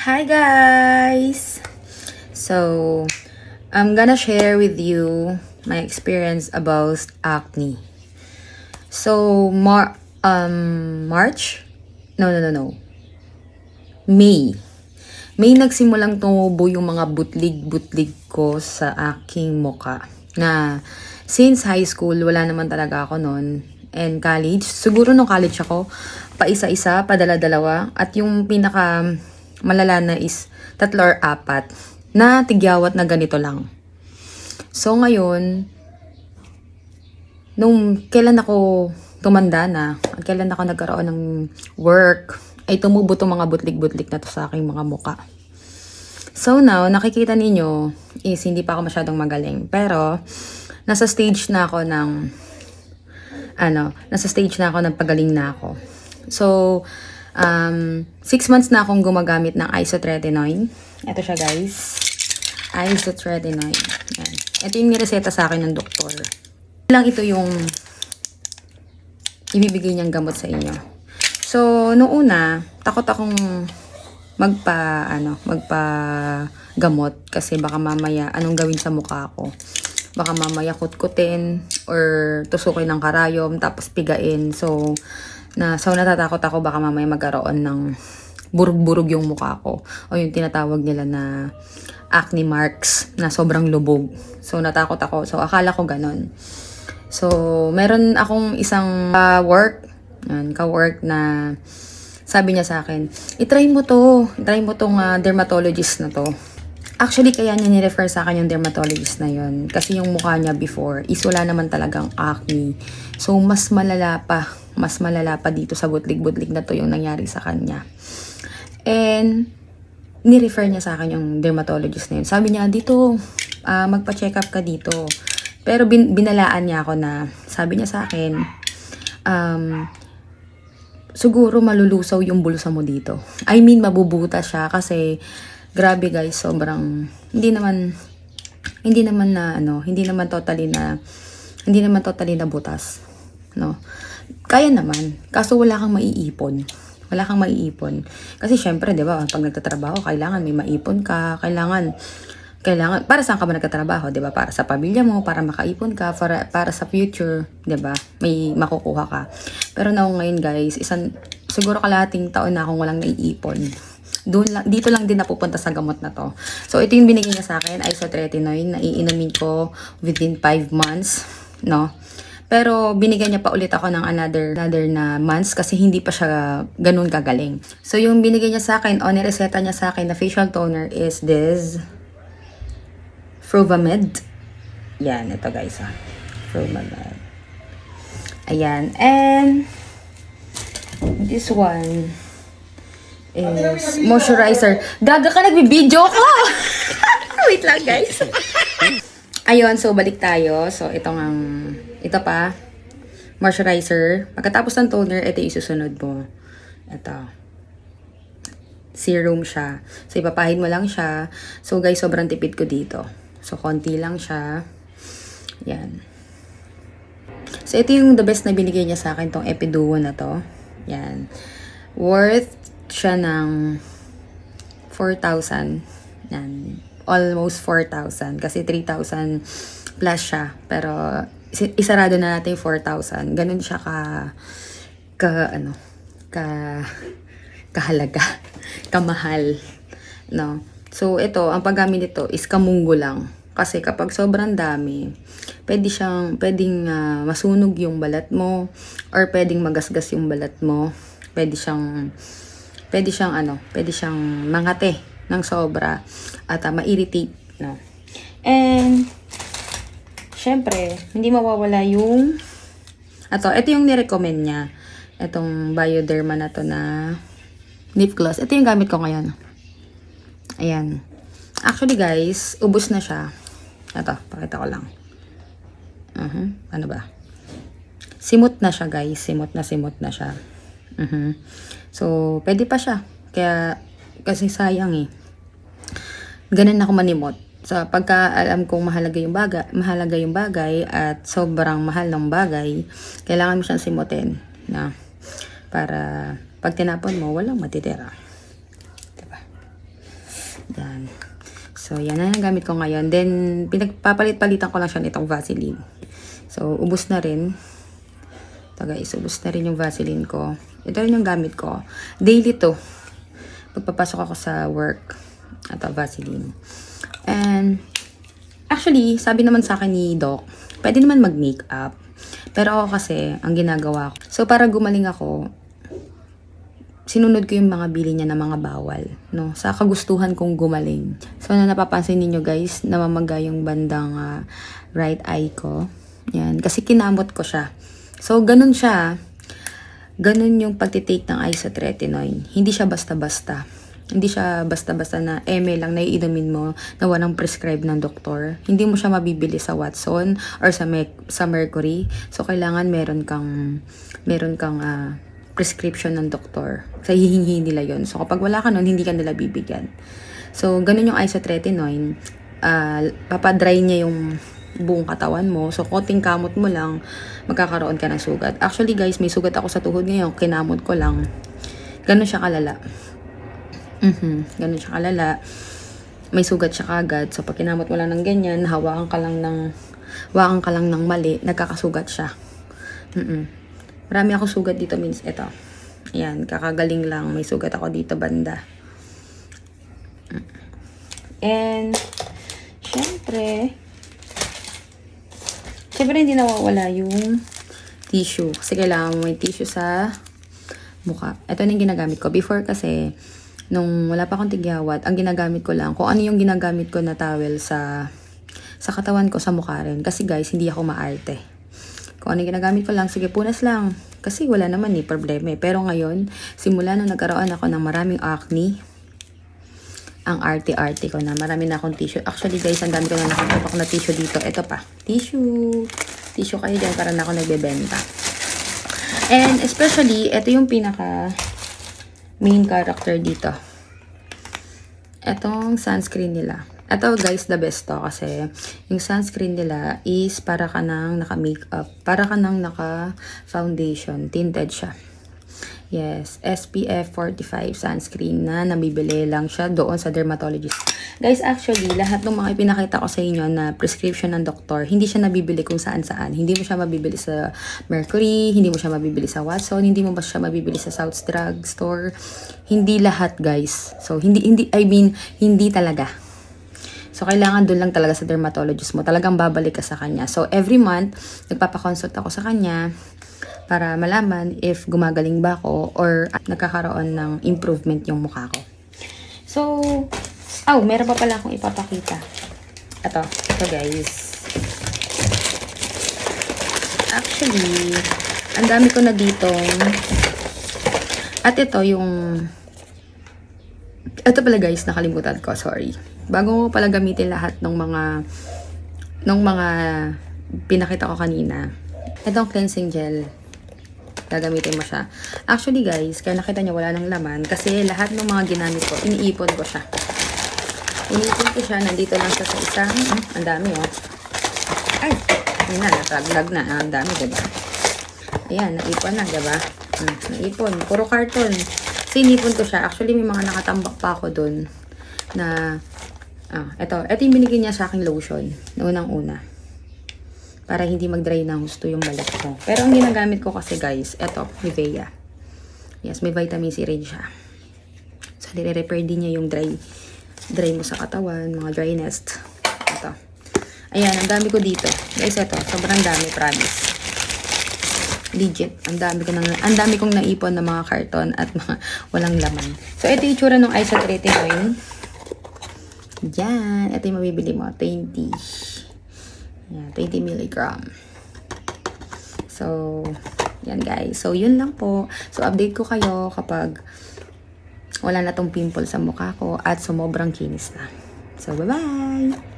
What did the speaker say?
Hi guys! So, I'm gonna share with you my experience about acne. So, March? No. May. May nagsimulang tumubo yung mga butlig-butlig ko sa aking muka. Na, since high school, wala naman talaga ako noon. And college, siguro nung college ako, pa-isa-isa, padala-dalawa. At yung pinaka malala na is 3 or 4 na tigyawat na ganito lang. So ngayon, nung kailan ako tumanda na, kailan ako nagkaroon ng work, ay tumubo tong mga butlik-butlik na to sa aking mga muka. So now, nakikita ninyo is hindi pa ako masyadong magaling. Pero, nasa stage na ako ng pagaling na ako. So, 6 months na akong gumagamit ng isotretinoin. Ito siya guys. Isotretinoin. Yan. Ito yung nireseta sa akin ng doktor. Lang ito yung ibibigay niyang gamot sa inyo. So, noong una, takot akong magpa-gamot kasi baka mamaya anong gawin sa mukha ko. Baka mamaya kutkutin or tusukin ng karayom tapos pigain. So natatakot ako baka mamaya magkaroon ng burug-burug yung mukha ko o yung tinatawag nila na acne marks na sobrang lubog. So natakot ako. So akala ko ganun. So meron akong isang ka-work na sabi niya sa akin, itry mo tong dermatologist na to. Actually, kaya niya ni-refer sa akin yung dermatologist na yun. Kasi yung mukha niya before is wala naman talagang acne. So, mas malala pa dito sa butlig-butlig na to yung nangyari sa kanya. And, ni-refer niya sa akin yung dermatologist na yun. Sabi niya, dito, magpa-check up ka dito. Pero binalaan niya ako na, sabi niya sa akin, siguro malulusaw yung bulsa mo dito. I mean, mabubuta siya kasi grabe guys, sobrang hindi naman totally na butas, no. Kaya naman, kaso wala kang maiipon. Kasi syempre, 'di ba, pag nagtatrabaho, kailangan may maipon ka, kailangan para saan ka ba nagtatrabaho, 'di ba? Para sa pamilya mo, para makaipon ka, para sa future, 'di ba? May makukuha ka. Pero ngayon guys, siguro kalahating taon na akong walang naiipon. Dito lang din napupunta sa gamot na to. So, ito yung binigay niya sa akin, isotretinoin, na iinumin ko within 5 months, no? Pero, binigyan niya pa ulit ako ng another na months kasi hindi pa siya ganun kagaling. So, yung binigay niya sa akin, o nireseta niya sa akin na facial toner is this Fruvamed. Yan, ito guys, Fruvamed. Ayan, and this one is moisturizer. Gaga ka, nagbibideo ko! Wait lang, guys. Ayun, so balik tayo. So, ito pa, moisturizer. Pagkatapos ng toner, ito yung isusunod mo. Ito. Serum siya. So, ipapahid mo lang siya. So, guys, sobrang tipid ko dito. So, konti lang siya. Yan. So, ito yung the best na binigay niya sa akin, tong Epiduo na to. Yan. Worth siya ng 4,000. Yan. Almost 4,000. Kasi 3,000 plus siya. Pero, isarado na natin yung 4,000. Ganun siya kahalaga. Kamahal. No? So, ito, ang paggamit nito is kamunggo lang. Kasi kapag sobrang dami, pwedeng masunog yung balat mo or pwedeng magasgas yung balat mo. Pwede siyang mangate ng sobra at ma-irritate, no? And syempre, hindi mawawala yung ito yung nirecommend niya. Itong Bioderma na to na lip gloss. Ito yung gamit ko ngayon. Ayan. Actually guys, ubos na siya. Ito, pakita ko lang. Ano ba? Simot na siya guys. Simot na siya. So, pwede pa siya. Kasi sayang eh. Ganun ako manimot. So, pagka alam kong mahalaga yung bagay at sobrang mahal ng bagay, kailangan mo siyang simutin na para pag tinapon mo, walang matitira. Diba? Yan. So, yan na ang gamit ko ngayon. Then, pinagpapalit-palitan ko lang siya nitong Vaseline. So, ubos na rin. Ito guys, ubos na rin yung Vaseline ko. Ito rin yung gamit ko. Daily to. Pagpapasok ako sa work. Ito, Vaseline. And, actually, sabi naman sa akin ni Doc, pwede naman mag-makeup. Pero ako kasi, ang ginagawa ko. So, para gumaling ako, sinunod ko yung mga bili niya na mga bawal, no? Sa kagustuhan kong gumaling. So, na napapansin niyo guys, namamaga yung bandang right eye ko. Yan. Kasi kinamot ko siya. So, ganun siya. Ganun yung pagtitake ng isotretinoin. Hindi siya basta-basta. Hindi siya basta-basta na ml lang na iinumin mo na walang prescribe ng doktor. Hindi mo siya mabibili sa Watson or sa Mercury. So, kailangan meron kang prescription ng doktor. Sa hihingi nila yon. So, kapag wala ka nun, hindi ka nila bibigyan. So, ganun yung isotretinoin. Papadry niya yung buong katawan mo. So, konting kamot mo lang, magkakaroon ka ng sugat. Actually, guys, may sugat ako sa tuhod ngayon. Kinamot ko lang. Ganun siya kalala. Ganun siya kalala. May sugat siya kagad. So, pag kinamot mo lang ng ganyan, hawakan ka lang ng mali, nagkakasugat siya. Marami ako sugat dito, means ito. Ayan, kakagaling lang. May sugat ako dito banda. And, syempre hindi nawawala yung tissue. Kasi kailangan mo may tissue sa mukha. Ito na yung ginagamit ko. Before kasi, nung wala pa akong tigyawat, ang ginagamit ko lang, kung ano yung ginagamit ko na towel sa katawan ko, sa mukha rin. Kasi guys, hindi ako maarte. Kung ano yung ginagamit ko lang, sige, punas lang. Kasi wala naman problema. Pero ngayon, simula nung nagkaroon ako ng maraming acne, ang arte-arte ko na. Marami na akong tissue. Actually guys, ang dami ko na nakatapak na tissue dito. Ito pa. Tissue. Tissue kayo dyan para na ako nagbebenta. And especially, ito yung pinaka main character dito. Etong sunscreen nila. Ito guys, the best to. Kasi yung sunscreen nila is para ka nang naka-makeup. Para ka nang naka-foundation. Tinted siya. Yes, SPF 45 sunscreen na nabibili lang siya doon sa dermatologist. Guys, actually, lahat ng mga ipinakita ko sa inyo na prescription ng doktor, hindi siya nabibili kung saan-saan. Hindi mo siya mabibili sa Mercury, hindi mo siya mabibili sa Watson, hindi mo ba siya mabibili sa South's Drug Store. Hindi lahat, guys. So, hindi talaga. So, kailangan doon lang talaga sa dermatologist mo. Talagang babalik ka sa kanya. So, every month, nagpapakonsult ako sa kanya para malaman if gumagaling ba ako or nagkakaroon ng improvement yung mukha ko. So, meron pa pala akong ipapakita. Ito guys. Actually, ang dami ko na ditong at ito pala guys, nakalimutan ko, sorry. Bago mo pala gamitin lahat ng mga pinakita ko kanina, itong cleansing gel, gagamitin mo siya. Actually guys, kaya nakita niyo wala nang laman kasi lahat ng mga ginamit ko, iniipon ko siya. Iniipon ko siya, nandito lang siya sa isang, ang dami Ay, yun na, nataglag na, ang dami, diba? Ayan, naipon na, diba? Naipon, puro karton. Kasi inipon ko siya. Actually, may mga nakatambak pa ako dun na, ito yung binigyan niya sa aking lotion, na unang-una. Para hindi mag-dry ng husto yung balat ko. Pero ang ginagamit ko kasi guys, eto, Nivea. Yes, may vitamin C rin siya. So, nire-repair din niya yung dry mo sa katawan, mga dryness. Ito. Ayan, ang dami ko dito. Guys, eto, sobrang dami, promise. Legit. Ang dami kong naipon na mga karton at mga walang laman. So, ito yung itsura ng isotretinoin. Yan. Ito yung mabibili mo. 20. Yan, 20 mg. So, yan guys. So, yun lang po. So, update ko kayo kapag wala na tong pimple sa mukha ko at sumobrang kinis na. So, bye-bye!